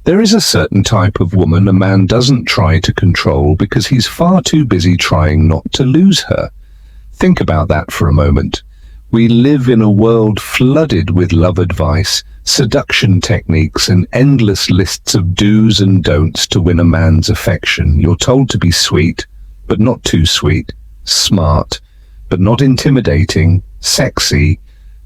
There is a certain type of woman a man doesn't try to control because he's far too busy trying not to lose her. Think about that for a moment. We live in a world flooded with love advice, seduction techniques, and endless lists of do's and don'ts to win a man's affection. You're told to be sweet, but not too sweet, smart, but not intimidating, sexy,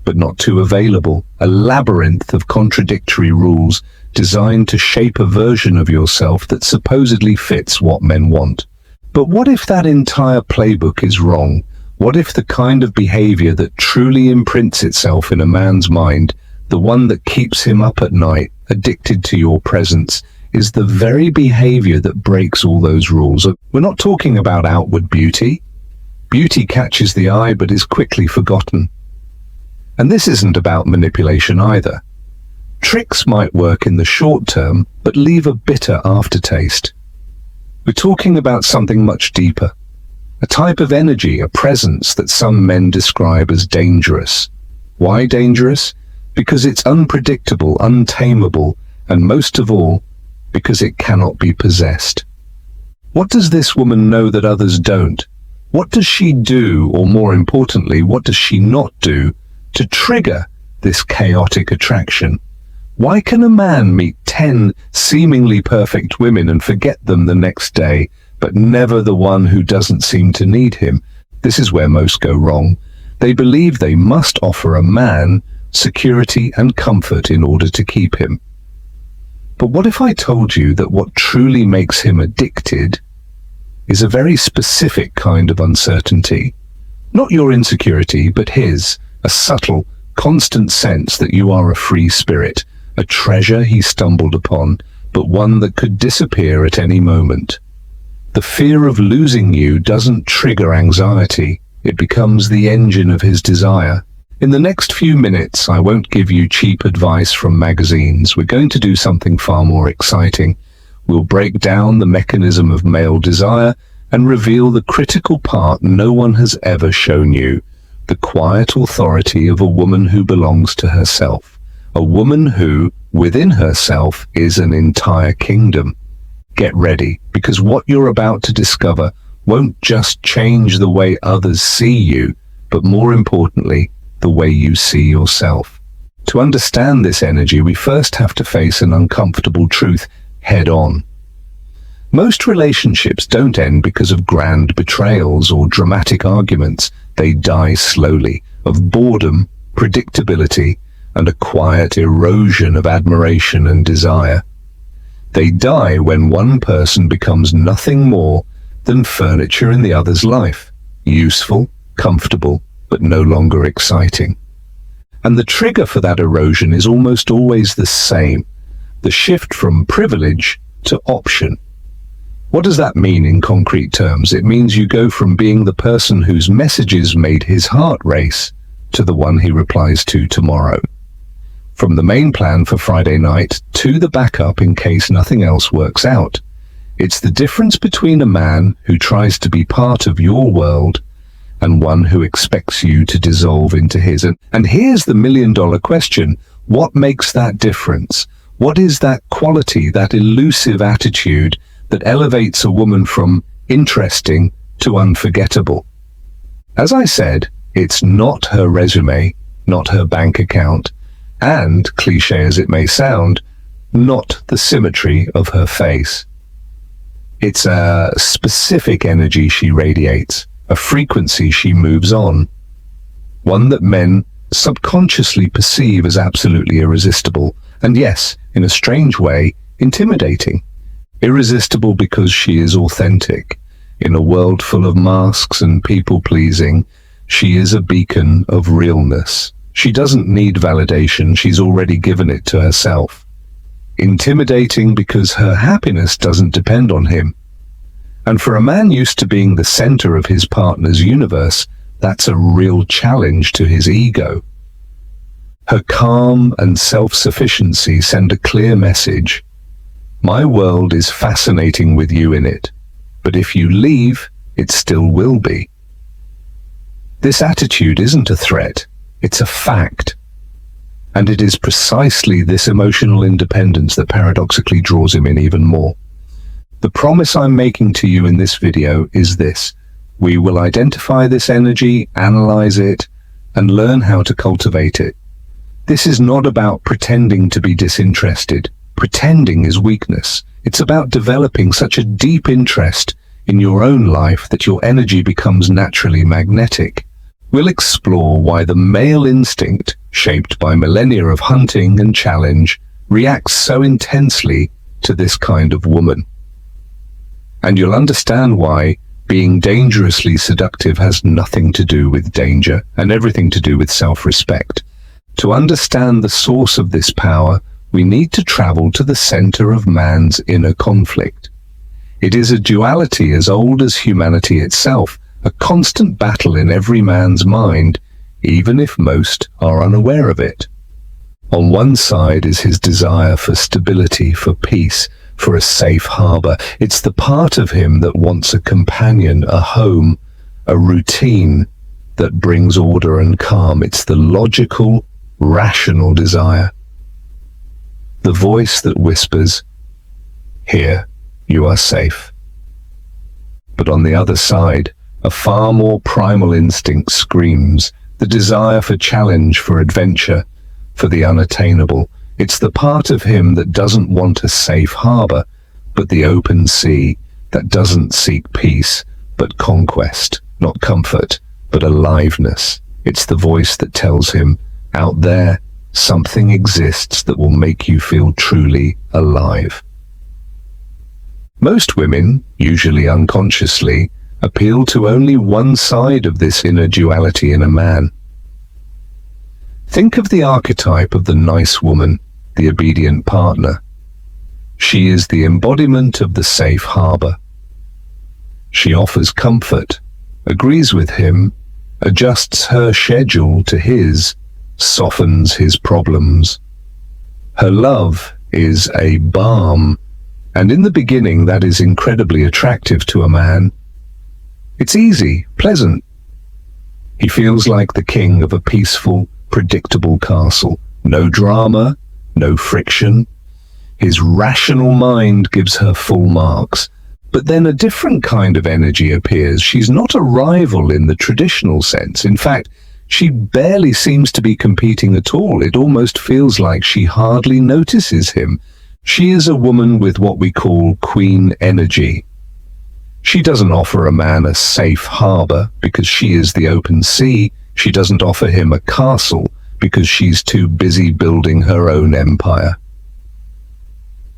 but not too available. A labyrinth of contradictory rules designed to shape a version of yourself that supposedly fits what men want. But what if that entire playbook is wrong? What if the kind of behavior that truly imprints itself in a man's mind, the one that keeps him up at night, addicted to your presence, is the very behavior that breaks all those rules? We're not talking about outward beauty. Beauty catches the eye but is quickly forgotten. And this isn't about manipulation either. Tricks might work in the short term, but leave a bitter aftertaste. We're talking about something much deeper. A type of energy, a presence that some men describe as dangerous. Why dangerous? Because it's unpredictable, untamable, and most of all, because it cannot be possessed. What does this woman know that others don't? What does she do, or more importantly, what does she not do, to trigger this chaotic attraction? Why can a man meet 10 seemingly perfect women and forget them the next day, but never the one who doesn't seem to need him? This is where most go wrong. They believe they must offer a man security and comfort in order to keep him. But what if I told you that what truly makes him addicted is a very specific kind of uncertainty? Not your insecurity, but his, a subtle, constant sense that you are a free spirit, a treasure he stumbled upon, but one that could disappear at any moment. The fear of losing you doesn't trigger anxiety, it becomes the engine of his desire. In the next few minutes, I won't give you cheap advice from magazines. We're going to do something far more exciting. We'll break down the mechanism of male desire and reveal the critical part no one has ever shown you, the quiet authority of a woman who belongs to herself, a woman who, within herself, is an entire kingdom. Get ready, because what you're about to discover won't just change the way others see you, but more importantly, the way you see yourself. To understand this energy, we first have to face an uncomfortable truth head on. Most relationships don't end because of grand betrayals or dramatic arguments. They die slowly, of boredom, predictability, and a quiet erosion of admiration and desire. They die when one person becomes nothing more than furniture in the other's life, useful, comfortable, but no longer exciting. And the trigger for that erosion is almost always the same, the shift from privilege to option. What does that mean in concrete terms? It means you go from being the person whose messages made his heart race to the one he replies to tomorrow. From the main plan for Friday night to the backup in case nothing else works out. It's the difference between a man who tries to be part of your world and one who expects you to dissolve into his. And here's the million-dollar question. What makes that difference? What is that quality, that elusive attitude that elevates a woman from interesting to unforgettable? As I said, it's not her resume, not her bank account, and, cliché as it may sound, not the symmetry of her face. It's a specific energy she radiates, a frequency she moves on, one that men subconsciously perceive as absolutely irresistible, and yes, in a strange way, intimidating. Irresistible because she is authentic. In a world full of masks and people-pleasing, she is a beacon of realness. She doesn't need validation, she's already given it to herself. Intimidating because her happiness doesn't depend on him. And for a man used to being the center of his partner's universe, that's a real challenge to his ego. Her calm and self-sufficiency send a clear message. My world is fascinating with you in it, but if you leave, it still will be. This attitude isn't a threat, it's a fact. And it is precisely this emotional independence that paradoxically draws him in even more. The promise I'm making to you in this video is this: we will identify this energy, analyze it, and learn how to cultivate it. This is not about pretending to be disinterested. Pretending is weakness. It's about developing such a deep interest in your own life that your energy becomes naturally magnetic. We'll explore why the male instinct, shaped by millennia of hunting and challenge, reacts so intensely to this kind of woman. And you'll understand why being dangerously seductive has nothing to do with danger and everything to do with self-respect. To understand the source of this power, we need to travel to the center of man's inner conflict. It is a duality as old as humanity itself, a constant battle in every man's mind, even if most are unaware of it. On one side is his desire for stability, for peace, for a safe harbor. It's the part of him that wants a companion, a home, a routine that brings order and calm. It's the logical, rational desire. The voice that whispers, "Here, you are safe." But on the other side, a far more primal instinct screams, the desire for challenge, for adventure, for the unattainable. It's the part of him that doesn't want a safe harbor, but the open sea, that doesn't seek peace, but conquest, not comfort, but aliveness. It's the voice that tells him, out there, something exists that will make you feel truly alive. Most women, usually unconsciously, appeal to only one side of this inner duality in a man. Think of the archetype of the nice woman, the obedient partner. She is the embodiment of the safe harbor. She offers comfort, agrees with him, adjusts her schedule to his, softens his problems. Her love is a balm, and in the beginning that is incredibly attractive to a man. It's easy, pleasant. He feels like the king of a peaceful, predictable castle. No drama, no friction. His rational mind gives her full marks. But then a different kind of energy appears. She's not a rival in the traditional sense. In fact, she barely seems to be competing at all. It almost feels like she hardly notices him. She is a woman with what we call queen energy. She doesn't offer a man a safe harbor because she is the open sea. She doesn't offer him a castle because she's too busy building her own empire.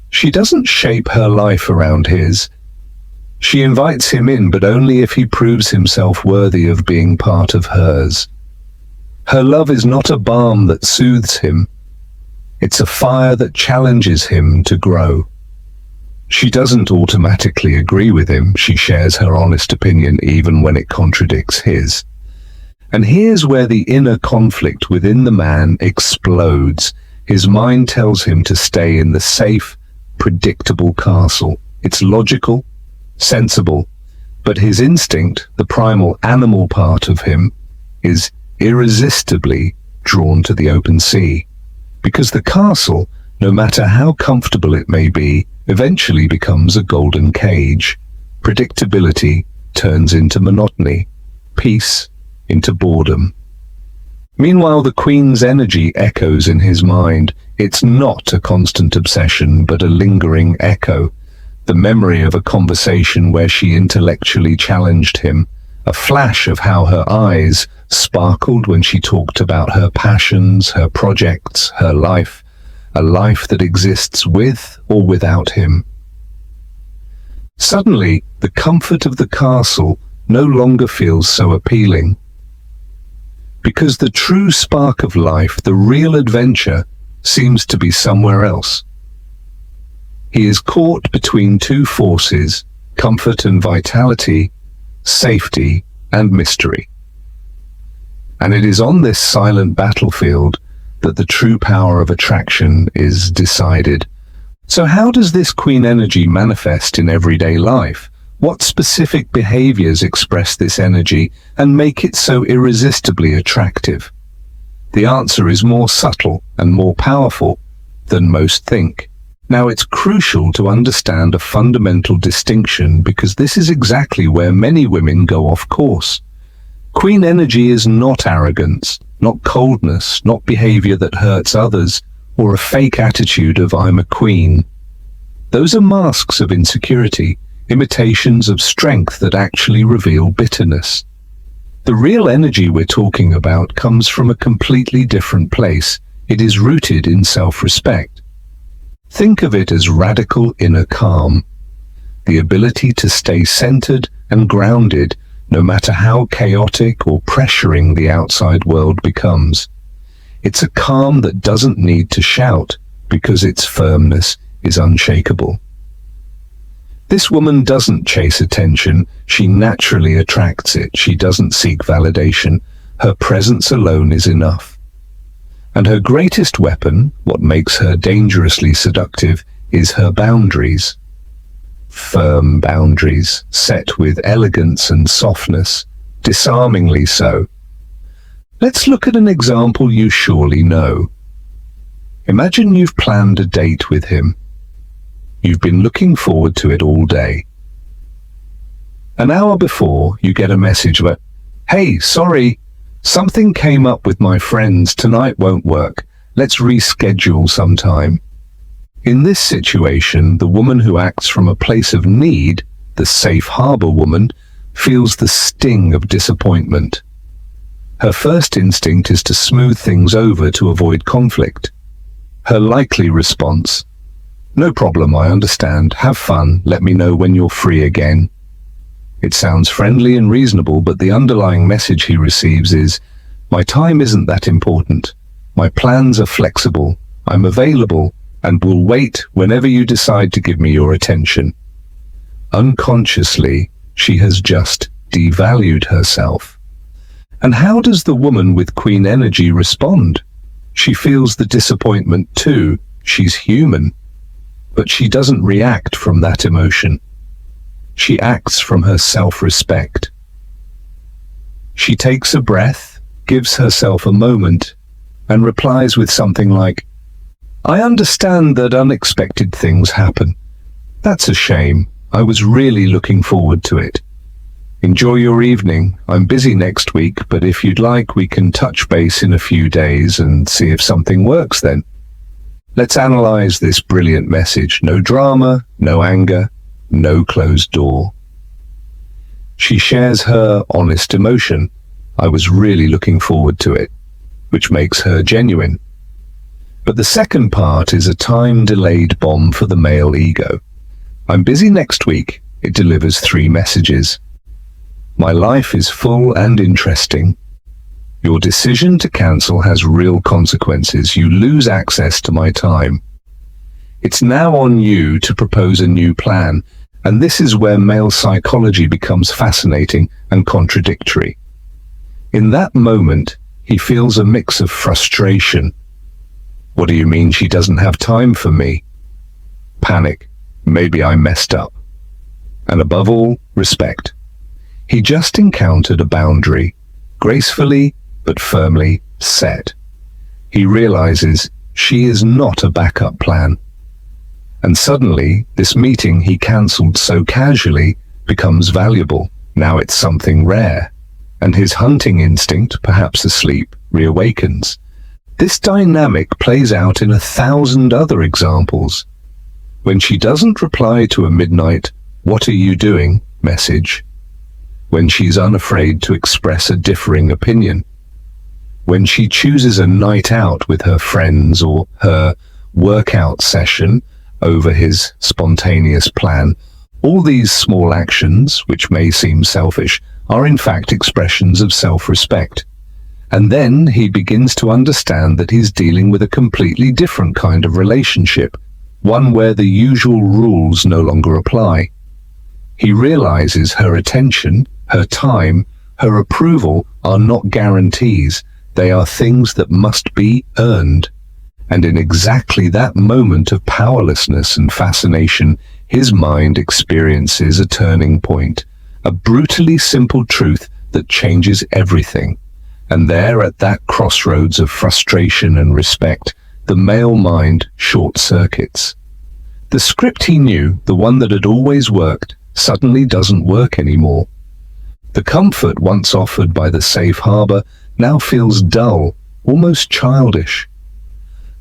She doesn't shape her life around his. She invites him in, but only if he proves himself worthy of being part of hers. Her love is not a balm that soothes him. It's a fire that challenges him to grow. She doesn't automatically agree with him. She shares her honest opinion even when it contradicts his. And here's where the inner conflict within the man explodes. His mind tells him to stay in the safe, predictable castle. It's logical, sensible, but his instinct, the primal animal part of him, is irresistibly drawn to the open sea. Because the castle, no matter how comfortable it may be, eventually becomes a golden cage. Predictability turns into monotony, peace into boredom. Meanwhile, the queen's energy echoes in his mind. It's not a constant obsession, but a lingering echo. The memory of a conversation where she intellectually challenged him, a flash of how her eyes sparkled when she talked about her passions, her projects, her life, a life that exists with or without him. Suddenly, the comfort of the castle no longer feels so appealing. Because the true spark of life, the real adventure, seems to be somewhere else. He is caught between two forces, comfort and vitality, safety and mystery. And it is on this silent battlefield that the true power of attraction is decided. So how does this queen energy manifest in everyday life? What specific behaviors express this energy and make it so irresistibly attractive? The answer is more subtle and more powerful than most think. Now, it's crucial to understand a fundamental distinction because this is exactly where many women go off course. Queen energy is not arrogance, not coldness, not behavior that hurts others, or a fake attitude of "I'm a queen." Those are masks of insecurity, imitations of strength that actually reveal bitterness. The real energy we're talking about comes from a completely different place. It is rooted in self-respect. Think of it as radical inner calm, the ability to stay centered and grounded no matter how chaotic or pressuring the outside world becomes. It's a calm that doesn't need to shout because its firmness is unshakable. This woman doesn't chase attention, she naturally attracts it. She doesn't seek validation. Her presence alone is enough. And her greatest weapon, what makes her dangerously seductive, is her boundaries. Firm boundaries, set with elegance and softness, disarmingly so. Let's look at an example you surely know. Imagine you've planned a date with him. You've been looking forward to it all day. An hour before, you get a message about, "Hey, sorry, something came up with my friends, tonight won't work. Let's reschedule sometime." In this situation, the woman who acts from a place of need, the safe harbor woman, feels the sting of disappointment. Her first instinct is to smooth things over to avoid conflict. Her likely response: "No problem, I understand. Have fun. Let me know when you're free again." It sounds friendly and reasonable, but the underlying message he receives is, "My time isn't that important. My plans are flexible. I'm available and will wait whenever you decide to give me your attention." Unconsciously, she has just devalued herself. And how does the woman with queen energy respond? She feels the disappointment too. She's human. But she doesn't react from that emotion. She acts from her self-respect. She takes a breath, gives herself a moment, and replies with something like, "I understand that unexpected things happen. That's a shame. I was really looking forward to it. Enjoy your evening. I'm busy next week, but if you'd like, we can touch base in a few days and see if something works then." Let's analyze this brilliant message. No drama, no anger, no closed door. She shares her honest emotion. "I was really looking forward to it," which makes her genuine. But the second part is a time-delayed bomb for the male ego. "I'm busy next week." It delivers 3 messages. "My life is full and interesting." "Your decision to cancel has real consequences. You lose access to my time." It's now on you to propose a new plan, and this is where male psychology becomes fascinating and contradictory. In that moment, he feels a mix of frustration. "What do you mean she doesn't have time for me?" Panic. "Maybe I messed up." And above all, respect. He just encountered a boundary, gracefully but firmly set. He realizes she is not a backup plan. And suddenly, this meeting he cancelled so casually becomes valuable. Now it's something rare. And his hunting instinct, perhaps asleep, reawakens. This dynamic plays out in 1,000 other examples. When she doesn't reply to a midnight, "What are you doing?" message. When she's unafraid to express a differing opinion. When she chooses a night out with her friends or her workout session over his spontaneous plan. All these small actions, which may seem selfish, are in fact expressions of self-respect. And then he begins to understand that he's dealing with a completely different kind of relationship, one where the usual rules no longer apply. He realizes her attention, her time, her approval are not guarantees. They are things that must be earned. And in exactly that moment of powerlessness and fascination, his mind experiences a turning point, a brutally simple truth that changes everything. And there, at that crossroads of frustration and respect, the male mind short-circuits. The script he knew, the one that had always worked, suddenly doesn't work anymore. The comfort once offered by the safe harbor now feels dull, almost childish.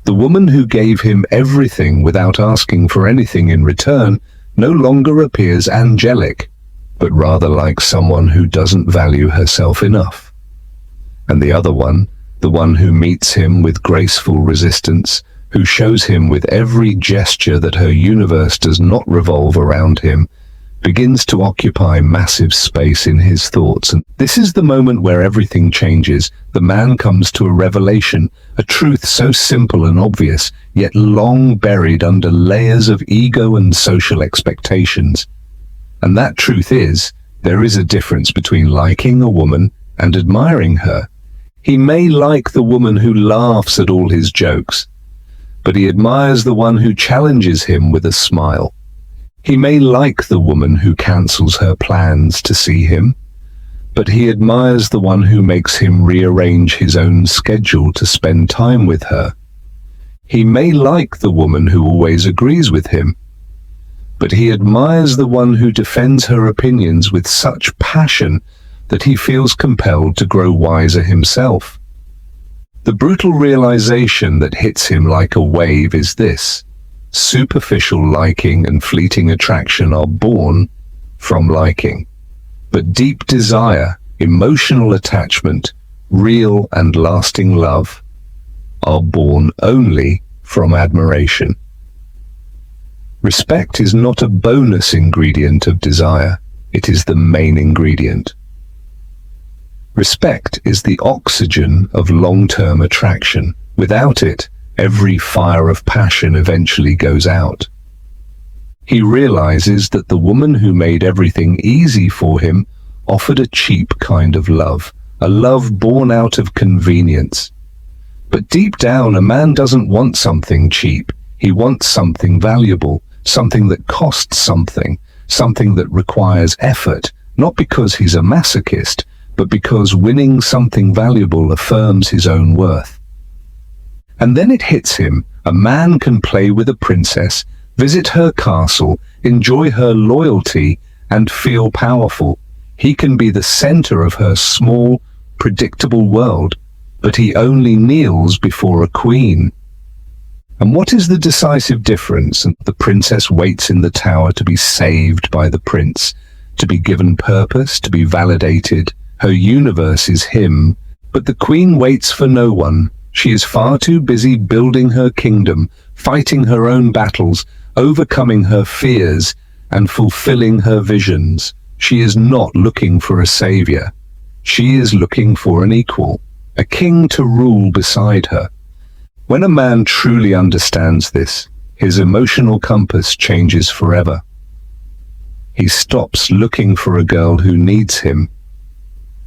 The woman who gave him everything without asking for anything in return no longer appears angelic, but rather like someone who doesn't value herself enough. And the other one, the one who meets him with graceful resistance, who shows him with every gesture that her universe does not revolve around him, begins to occupy massive space in his thoughts. And this is the moment where everything changes. The man comes to a revelation, a truth so simple and obvious, yet long buried under layers of ego and social expectations. And that truth is, there is a difference between liking a woman and admiring her. He may like the woman who laughs at all his jokes, but he admires the one who challenges him with a smile. He may like the woman who cancels her plans to see him, but he admires the one who makes him rearrange his own schedule to spend time with her. He may like the woman who always agrees with him, but he admires the one who defends her opinions with such passion that he feels compelled to grow wiser himself. The brutal realization that hits him like a wave is this: superficial liking and fleeting attraction are born from liking, but deep desire, emotional attachment, real and lasting love are born only from admiration. Respect is not a bonus ingredient of desire, it is the main ingredient. Respect is the oxygen of long-term attraction. Without it, every fire of passion eventually goes out. He realizes that the woman who made everything easy for him offered a cheap kind of love, a love born out of convenience. But deep down, a man doesn't want something cheap. He wants something valuable, something that costs something, something that requires effort, not because he's a masochist, but because winning something valuable affirms his own worth. And then it hits him: a man can play with a princess, visit her castle, enjoy her loyalty, and feel powerful. He can be the center of her small, predictable world, but he only kneels before a queen. And what is the decisive difference? The princess waits in the tower to be saved by the prince, to be given purpose, to be validated. Her universe is him, but the queen waits for no one. She is far too busy building her kingdom, fighting her own battles, overcoming her fears, and fulfilling her visions. She is not looking for a savior. She is looking for an equal, a king to rule beside her. When a man truly understands this, his emotional compass changes forever. He stops looking for a girl who needs him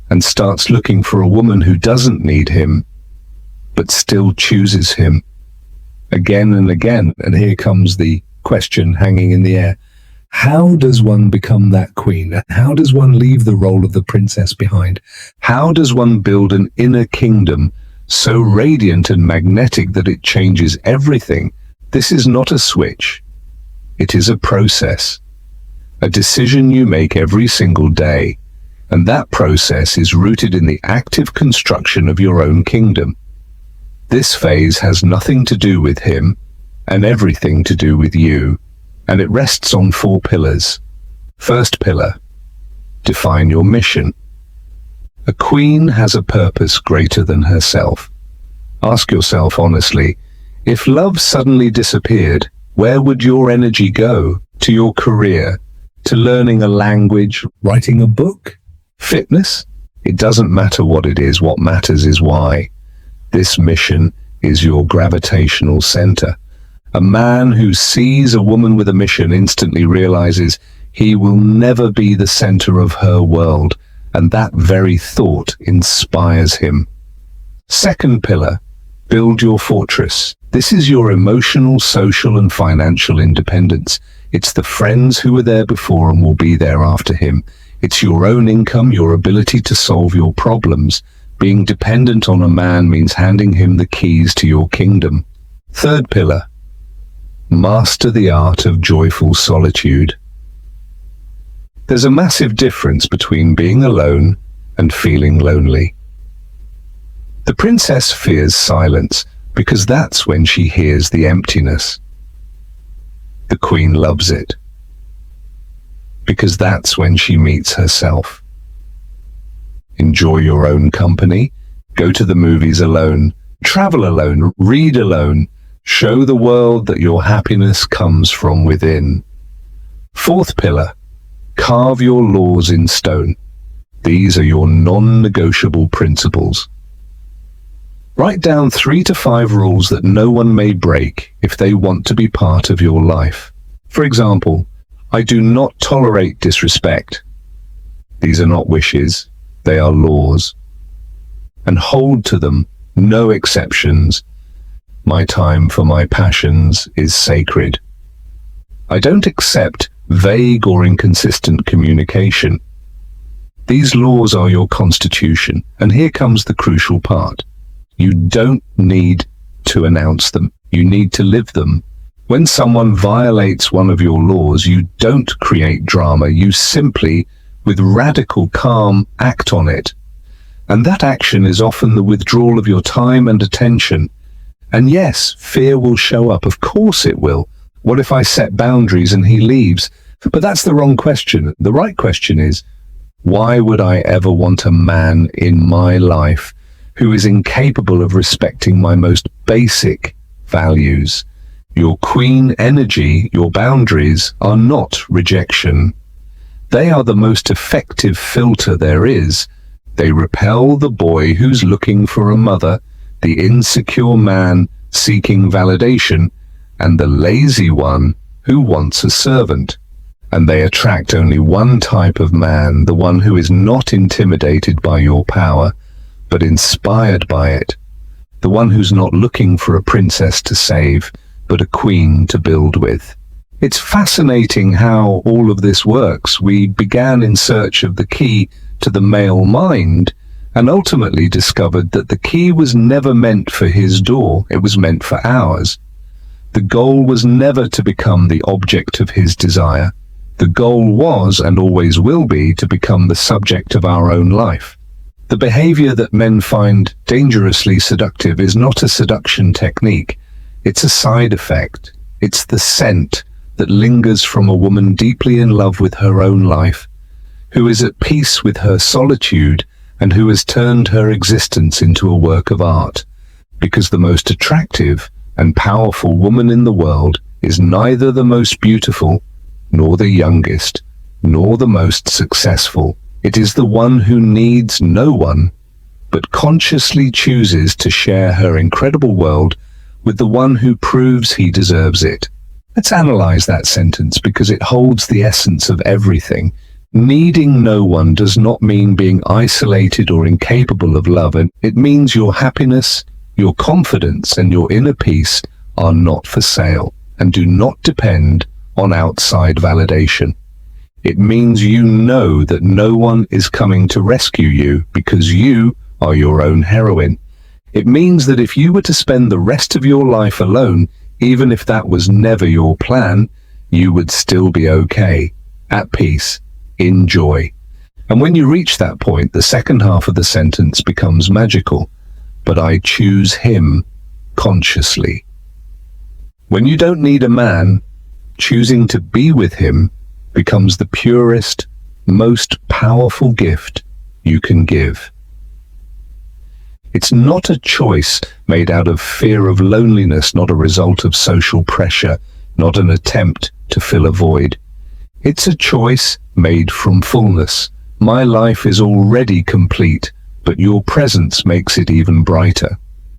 and starts looking for a woman who doesn't need him, but still chooses him again and again. And here comes the question hanging in the air. How does one become that queen? How does one leave the role of the princess behind? How does one build an inner kingdom so radiant and magnetic that it changes everything? This is not a switch. It is a process, a decision you make every single day. And that process is rooted in the active construction of your own kingdom. This phase has nothing to do with him and everything to do with you, and it rests on 4 pillars. First pillar: define your mission. A queen has a purpose greater than herself. Ask yourself honestly, if love suddenly disappeared, where would your energy go? To your career, to learning a language, writing a book, fitness? It doesn't matter what it is. What matters is why. This mission is your gravitational center. A man who sees a woman with a mission instantly realizes he will never be the center of her world, and that very thought inspires him. Second pillar: build your fortress. This is your emotional, social, and financial independence. It's the friends who were there before and will be there after him. It's your own income, your ability to solve your problems, Being dependent on a man means handing him the keys to your kingdom. Third pillar, master the art of joyful solitude. There's a massive difference between being alone and feeling lonely. The princess fears silence because that's when she hears the emptiness. The queen loves it because that's when she meets herself. Enjoy your own company, go to the movies alone, travel alone, read alone, show the world that your happiness comes from within. Fourth pillar, carve your laws in stone. These are your non-negotiable principles. Write down 3 to 5 rules that no one may break if they want to be part of your life. For example, I do not tolerate disrespect. These are not wishes, they are laws. And hold to them, no exceptions. My time for my passions is sacred. I don't accept vague or inconsistent communication. These laws are your constitution, and here comes the crucial part. You don't need to announce them. You need to live them. When someone violates one of your laws, you don't create drama. You simply, with radical calm, act on it. And that action is often the withdrawal of your time and attention. And yes, fear will show up. Of course it will. What if I set boundaries and he leaves? But that's the wrong question. The right question is, why would I ever want a man in my life who is incapable of respecting my most basic values? Your queen energy, your boundaries, are not rejection. They are the most effective filter there is. They repel the boy who's looking for a mother, the insecure man seeking validation, and the lazy one who wants a servant. And they attract only one type of man, the one who is not intimidated by your power, but inspired by it. The one who's not looking for a princess to save, but a queen to build with. It's fascinating how all of this works. We began in search of the key to the male mind, and ultimately discovered that the key was never meant for his door, it was meant for ours. The goal was never to become the object of his desire. The goal was, and always will be, to become the subject of our own life. The behavior that men find dangerously seductive is not a seduction technique. It's a side effect. It's the scent that lingers from a woman deeply in love with her own life, who is at peace with her solitude, and who has turned her existence into a work of art. Because the most attractive and powerful woman in the world is neither the most beautiful, nor the youngest, nor the most successful. It is the one who needs no one, but consciously chooses to share her incredible world with the one who proves he deserves it. Let's analyze that sentence because it holds the essence of everything. Needing no one does not mean being isolated or incapable of love, and it means your happiness, your confidence, and your inner peace are not for sale and do not depend on outside validation. It means you know that no one is coming to rescue you because you are your own heroine. It means that if you were to spend the rest of your life alone, even if that was never your plan, you would still be okay, at peace, in joy. And when you reach that point, the second half of the sentence becomes magical. But I choose him consciously. When you don't need a man, choosing to be with him becomes the purest, most powerful gift you can give. It's not a choice made out of fear of loneliness, not a result of social pressure, not an attempt to fill a void. It's a choice made from fullness. My life is already complete, but your presence makes it even brighter.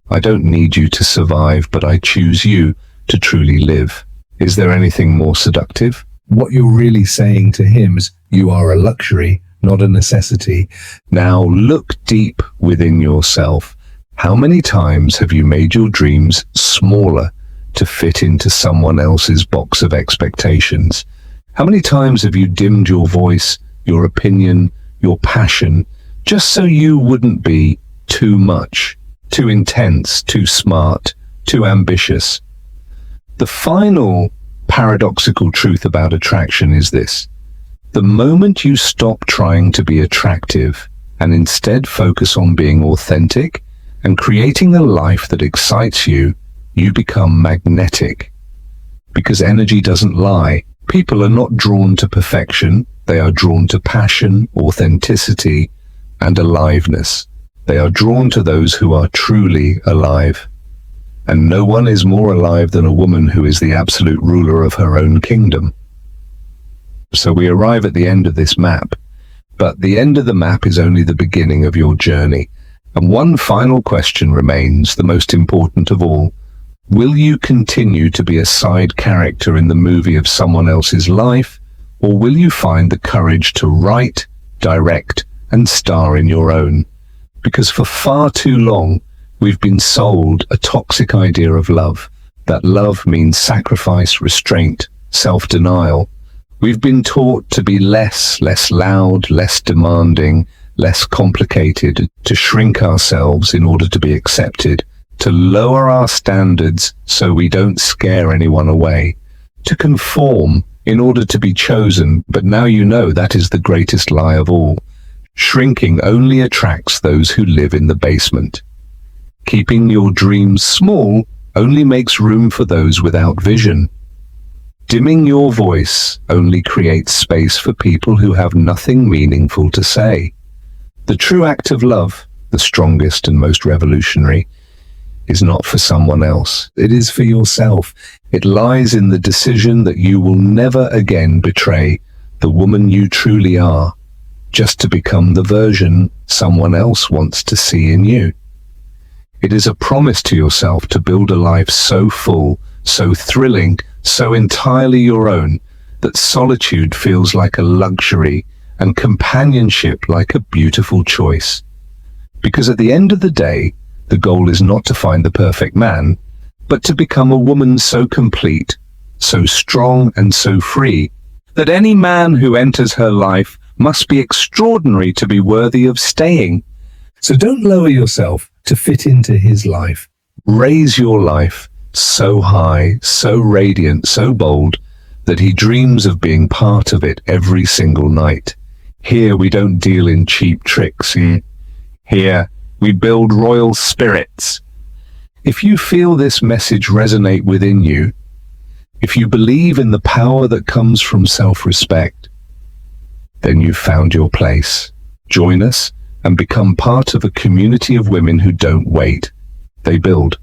I don't need you to survive, but I choose you to truly live. Is there anything more seductive? What you're really saying to him is, you are a luxury, not a necessity. Now look deep within yourself. How many times have you made your dreams smaller to fit into someone else's box of expectations? How many times have you dimmed your voice, your opinion, your passion, just so you wouldn't be too much, too intense, too smart, too ambitious. The final paradoxical truth about attraction is this: the moment you stop trying to be attractive and instead focus on being authentic and creating a life that excites you, you become magnetic. Because energy doesn't lie. People are not drawn to perfection, they are drawn to passion, authenticity, and aliveness. They are drawn to those who are truly alive. And no one is more alive than a woman who is the absolute ruler of her own kingdom. So we arrive at the end of this map, but the end of the map is only the beginning of your journey. And one final question remains, the most important of all. Will you continue to be a side character in the movie of someone else's life, or will you find the courage to write, direct, and star in your own? Because for far too long, we've been sold a toxic idea of love, that love means sacrifice, restraint, self-denial. We've been taught to be less loud, less demanding, less complicated, to shrink ourselves in order to be accepted, to lower our standards so we don't scare anyone away, to conform in order to be chosen. But now you know that is the greatest lie of all. Shrinking only attracts those who live in the basement. Keeping your dreams small only makes room for those without vision. Dimming your voice only creates space for people who have nothing meaningful to say. The true act of love, the strongest and most revolutionary, is not for someone else. It is for yourself. It lies in the decision that you will never again betray the woman you truly are, just to become the version someone else wants to see in you. It is a promise to yourself to build a life so full, so thrilling, so entirely your own, that solitude feels like a luxury and companionship like a beautiful choice. Because at the end of the day, the goal is not to find the perfect man, but to become a woman so complete, so strong and so free, that any man who enters her life must be extraordinary to be worthy of staying. So don't lower yourself to fit into his life. Raise your life so high, so radiant, so bold, that he dreams of being part of it every single night. Here we don't deal in cheap tricks. Here we build royal spirits. If you feel this message resonate within you, if you believe in the power that comes from self-respect, then you've found your place. Join us and become part of a community of women who don't wait. They build.